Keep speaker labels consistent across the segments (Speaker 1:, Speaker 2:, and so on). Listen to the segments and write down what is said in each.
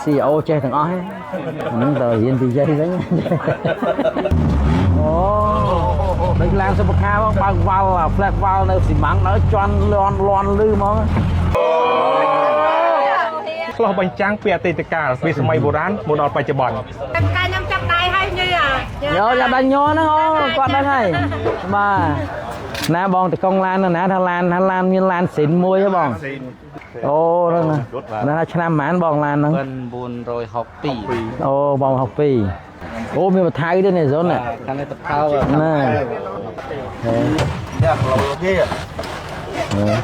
Speaker 1: CEO ចេះទាំងអស់ហ្នឹងទៅរៀនពីយាយវិញអូដូចឡើងសុបខាបងបើកវ៉ាល់ flat វ៉ាល់នៅស៊ីម៉ាំងដល់ជន់លន់លឺហ្មង
Speaker 2: ឆ្លោះបញ្ចាំងពីអតីតកាលពីសម័យបុរាណមកដល់បច្ចុប្បន្ន
Speaker 3: តែខ្ញុំចាប់ដៃហើយញ៉ៃ
Speaker 1: យោចាប់ដៃញ័រហ្នឹងអូគាត់ដឹងហើយបាទណាបងតកងឡានណាថាឡានមានឡានស៊ីនមួយហ៎បងអូហ្នឹងណាឆ្នាំប៉ុន្មានបងឡានហ្នឹង962អូបង62អូមានបថៅទៀតនេះសុនណាខាងនេះបថៅណាយ៉ាឡូគេ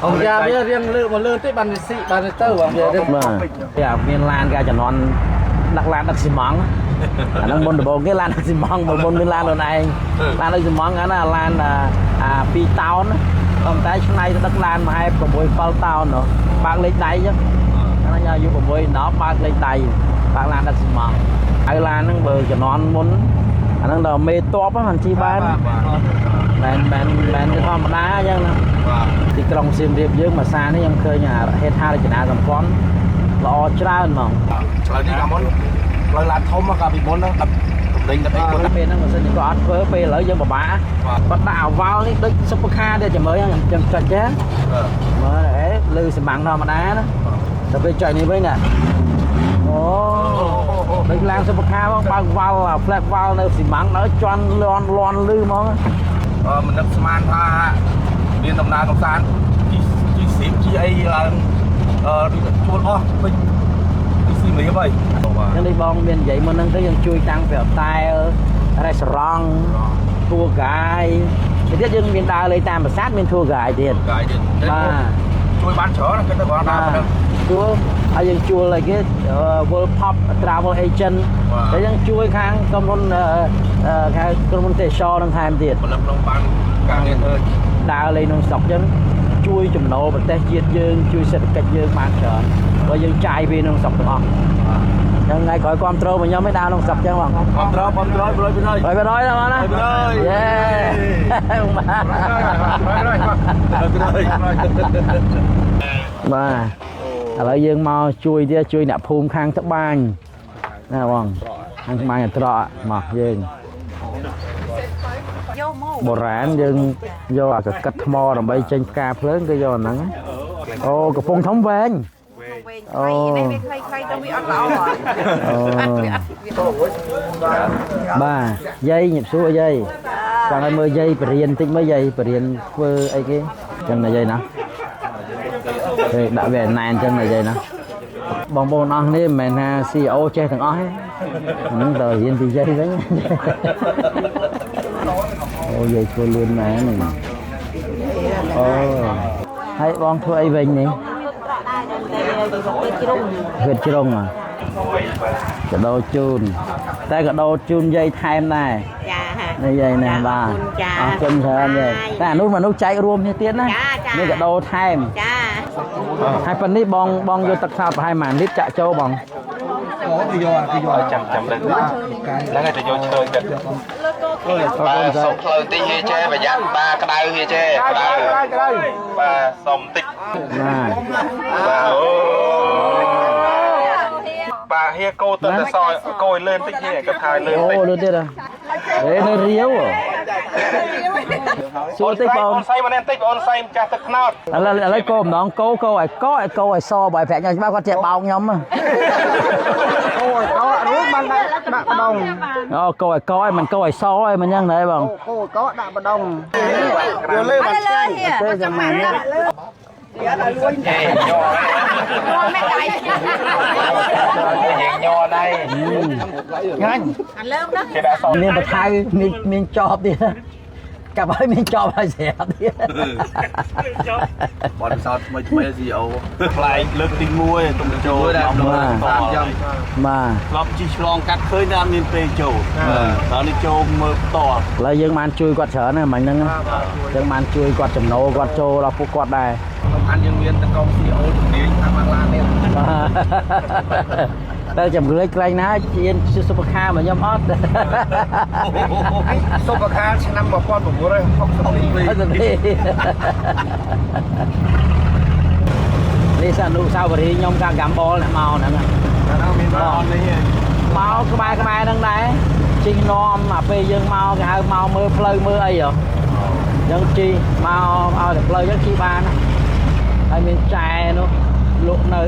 Speaker 1: អង្គយ៉ាវារៀងលើកមកលើតិចបានស៊ីបានទៅបងវាបាទយ៉ាមានឡានកាចំនួនដាក់ឡានដឹកស៊ីម៉ង់អាហ្នឹងមុនដំបូងគេឡានដឹកស៊ីម៉ង់មុនមានឡានខ្លួនឯងឡានដឹកស៊ីម៉ង់អាណាឡាន2តោនប៉ុន្តែឆ្នៃទៅដឹកឡានមហែ6 7តោនបើកលេខដៃចឹងអាហ្នឹងអាយុ6 10បើកលេខដៃបើកឡានដឹកស៊ីម៉ង់ហើយឡានហ្នឹងបើចំនួនមុនអាហ្នឹងដល់មេតបហ្នឹងជីបានបានធម្មតាអញ្ចឹងណាទីក្រុងសៀមរាបយើងមួយសារនេះខ្ញុំឃើញហេដ្ឋារចនាសម្ព័ន្ធល្អច្រើនហ្មងឆ្លើយនេះកាលមុនផ្លូវឡានធំកាលពីមុនហ្នឹងដឹកដេញដឹកអីគាត់ពេលហ្នឹងមិនសិនក៏អត់ធ្វើពេលឥឡូវយើងពិបាកគាត់ដាក់អាវ៉ាល់នេះដូចសុបខាទេចាំមើលខ្ញុំចុចចេះមើលហេលឺសម្បាំងធម្មតាណាតែពេលចុចនេះវិញណាអូដូចឡើងសុបខាបងបើកវ៉ាល់ flat វ៉ាល់នៅស៊ីម៉ាំងដល់ជន់លន់លឺហ្មងមិននឹកស្មានថាមានដំណើរកំសាន្តជីស៊ីមជីអីឡើងជួលអស់ពេញពីស៊ីមរៀបហើយចឹងនេះបងមាននិយាយមុនហ្នឹងទៅយើងជួយតាំងពីអតែលរ៉េស្តូរ៉ង់ធួកាយទៀតយើងមានដើរលេងតាមប្រាសាទមានធួកាយទៀតបាទជួយបានច្រើនគេទៅបងដើរជួលហើយយើងជួលអីគេ World Pop Travel Agent តែយើងជួយខាងក្រុមហ៊ុនទេសចរនឹងថែមទៀតផលិតក្នុងបានការងារធ្វើដើរលេងក្នុងស្រុកចឹងជួយចំណូលប្រទេសជាតិយើងជួយសេដ្ឋកិច្ចយើងបានច្រើនព្រោះយើងចាយវាក្នុងស្រុកទាំងអស់ចឹងថ្ងៃក្រោយគ្រប់ត្រូលមកខ្ញុំឯដើរក្នុងស្រុកចឹងបងគ្រប់ត្រូល100%ណាបងណាយេបាទឥឡូវយើងមកជួយទៀតជួយអ្នកភូមិខាងត្បាញណាបងខាងត្បាញអត្រកមកយើងបុរាណយើងយកអាកកិតថ្មដើម្បីចេញផ្កាភ្លើងគេយកអាហ្នឹងអូកំពង់ធំវែងអូនេះវាខ្លីៗទៅវាអត់ល្អបាទយាយញ៉ាំសួរយាយចង់ឲ្យមើលយាយបរៀនតិចមើលយាយបរៀនធ្វើអីគេចឹងណាយាយណាគេដាក់វាណែនចឹងណាយាយណាបងប្អូនអស់គ្នាមិនមែនថា CEO ចេះទាំងអស់ទេហ្នឹងទៅរៀនពីយាយវិញអូយាយធ្វើលឿនណាស់នេះអូហើយបងធ្វើអីវិញនេះវេតជ្រុងកដោជូនតែកដោជូនយាយថែមដែរចាយាយណាបាទអរគុណច្រើនយាយតែអានោះមនុស្សចែករួមនេះទៀតណានេះកដោថែមចាហើយប៉ុណ្នេះបងយកទឹកខ្សោប្រហែល1លីត្រចាក់ចូលបងគេយកចាំដឹងហ្នឹងហើយទៅយកឈើចិត្តបាទសុំផ្លូវទីហេចេប្រយ័ត្នបាទក្តៅហេចេក្តៅបាទសុំតិចបាទអូបាទហេកោទៅសោកោយលឿនតិចហេគាត់ថាលឿនតិចអូលឿនទៀតហេនៅរាវសួរតិចបងអូនសៃមកនេះតិចអូនសៃម្ចាស់ទឹកខ្នោតឥឡូវកោម្ដងកោឲ្យកោឲ្យសបើឲ្យប្រាក់ខ្ញុំច្បាស់គាត់ចេះបោកខ្ញុំកោរួចបានដាក់បដងអូកោឲ្យមិនកោឲ្យសឲ្យមិនអញ្ចឹងដែរបងកោដាក់បដងយកលើមកទៅចាំម៉ានយ៉ាដល់លួយញ៉ោមេដៃញ៉ោដៃងាញ់អាលើមណាគេដាក់សមានបថៅមានចប់ទៀតកាប់ឲ្យមានចប់ហើយស្រាប់ទៀតបនសោតថ្មីCEO ផ្លែលើកទី1ទុំចូលតាមយ៉ាងបាទធ្លាប់ជីឆ្លងកាត់ឃើញតែអត់មានពេលចូលដល់នេះចូលមើលតឥឡូវយើងបានជួយគាត់ច្រើនណាស់មិញហ្នឹងយើងបានជួយគាត់ចំណូលគាត់ចូលដល់ពួកគាត់ដែរសំខាន់យើងមានតកង CEO ជំនាញតាមឡាននេះតែចាំលើកខ្លាញ់ណាជាសុបខាមកខ្ញុំអត់សុបខាឆ្នាំ1962នេះសនុសាវរីយ៍ខ្ញុំកាកាំបលអ្នកមកហ្នឹងមានបង ក្បែរហ្នឹងដែរជីងនាំអាពេលយើងមកគេហៅមកមើលផ្លូវមើលអីហ៎យើងជីមកឲ្យតែផ្លូវហ្នឹងជីបានហើយមានចែនោះលក់នៅ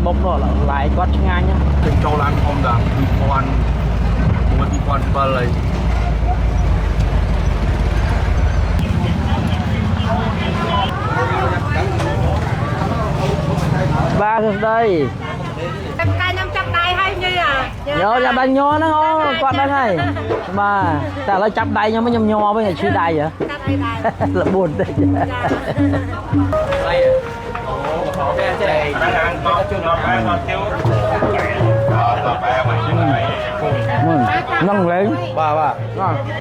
Speaker 1: មុខនោះឡាយគាត់ឆ្ងាញ់ទៅចូលឡានធំដល់2007ហើយ ba rồi đây
Speaker 3: Em cay năm chắp tay hay như à?
Speaker 1: nhớ ra đánh nhó nó ngon con đó này mà ta lấy chắp tay nhau mới nhom nho với ngày chia tay vậy là buồn đấy nâng lên bà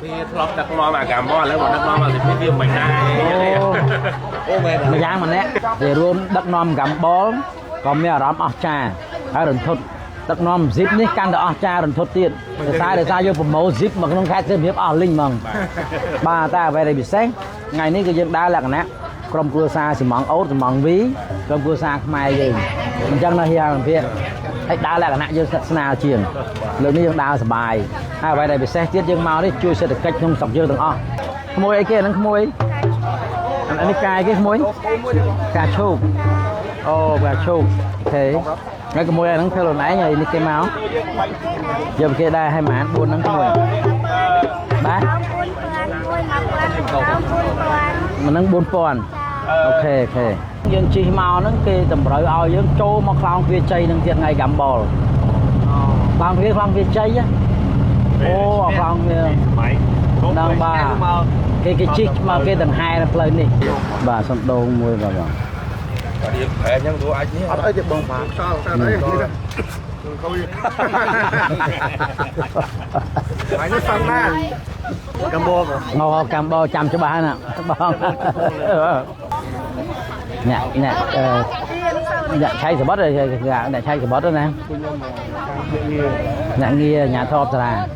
Speaker 2: พี่ทลอบดักนอมากามอแล้วบอกดักนอมาสิพี่ไม่ได้
Speaker 1: mà giang mình đấy để luôn đất non gặm bó còn mẹ rắm ở trà hay rừng thốt đất non zip ní căn được ở trà rừng thốt tiền để sai vô một mẫu zip mà không khai thêm hiệp ở linh mừng ba ta về đây bị xét ngày ní cái dân đá là nè trong cua xa thì mỏng ốt thì mỏng ví trong cua xa mai gì mình chân nó hiền phía ấy đá là nè dân sạch nào chiền lượng ní dân đá bài hai về đây bị xét tiết dân mau đi chui sẽ được cách không sọc dương từng o môi ấy kia nó môi anh ấy cài cái mối cà chua cà chua thế ngay cái môi này nó theo lần nãy nhờ cái máu giờ kia đây hai mảng buôn nó môi bá mà nó buôn pòn ok dân chi màu nó kia tầm rồi ao dân trâu mà khoang phía chay nó thiệt ngày gặm bò khoang phía chay á khoang phía đang ba cái chiếc mà cái tầng 2 là lên đi bà xong đồ mua vào rồi
Speaker 2: em nhân của ai chứ anh ấy bông phá sao đấy phải nó phân na
Speaker 1: Cambo chăm cho bà nè nè nè chay sờ bớt rồi nè chay sờ bớt đó nè nè nghe nhà thọ ra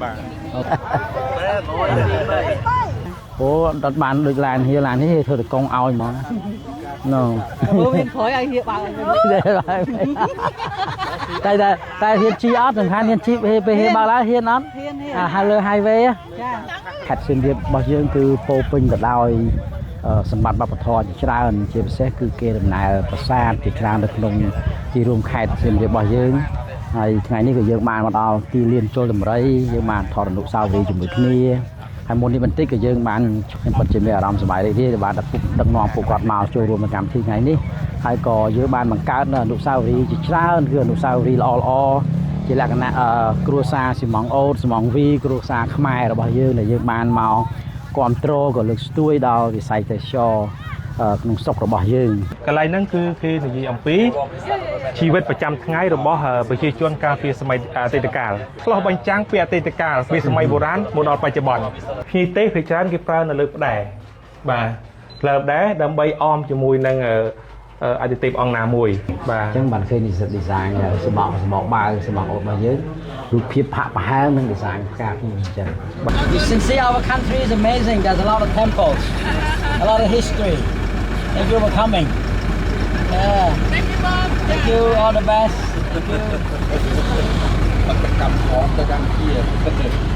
Speaker 1: bố đặt bàn được làm thế thôi được con ao mà no
Speaker 3: Bố mình khói anh hiện bảo
Speaker 1: đây hiện chi ớt thằng han hiện chi về bao lá hiện ớt hai lơ hai ve hạt sinh điệp bao nhiêu từ po pin từ đào sầm bạt bạc thò chỉ ra chỉ sẽ cứ kê đầm này xa chỉ ra được nông chỉ rùm khai sinh điệp bao nhiêu ngàyนี้ก็យើងបានមកដល់ទីលានចូលតម្រៃយើងបានថតអនុស្សាវរីយ៍ជាមួយគ្នាហើយមុននេះបន្តិចក៏យើងបានខ្ញុំពិតជាមានអារម្មណ៍សប្បាយរីករាយបានដឹកនាំពួកគាត់មកចូលរួមក្នុងកម្មវិធីថ្ងៃនេះហើយក៏យើងបានបង្កើតអនុស្សាវរីយ៍ជាច្រើនគឺអនុស្សាវរីយ៍ល្អជាលក្ខណៈគ្រួសារស៊ីម៉ងអូតស៊ីម៉ងវីគ្រួសារខ្មែររបស់យើងដែលយើងបានមកគ្រប់គ្រងក៏លើកស្ទួយដល់វិស័យទេសចរក្នុងស្រុករបស់យើង
Speaker 2: កន្លែងហ្នឹងគឺគេនិយាយអំពីជីវិតប្រចាំថ្ងៃរបស់ប្រជាជនកាលពីសម័យអតីតកាលឆ្លោះបញ្ចាំងពីអតីតកាលពីសម័យបុរាណមកដល់បច្ចុប្បន្នភ្ញៀវទេសភាគច្រើនគេប្រើនៅលើផ្ដែបាទលើផ្ដែដើម្បីអមជាមួយនឹងអាទិទេពអង្គណាមួយបាទ
Speaker 1: អញ្ចឹងបានឃើញ design សម្បកបាវសម្បកអូតរបស់យើងរូបភាពផាកប្រហែលនឹង design ផ្កាភ្ញីអញ្ចឹង You can see our country is amazing. There's a lot of temples, a lot of history. Thank you for coming. Yeah.
Speaker 3: Thank you, Mom.
Speaker 1: Thank you. All the best. Thank you.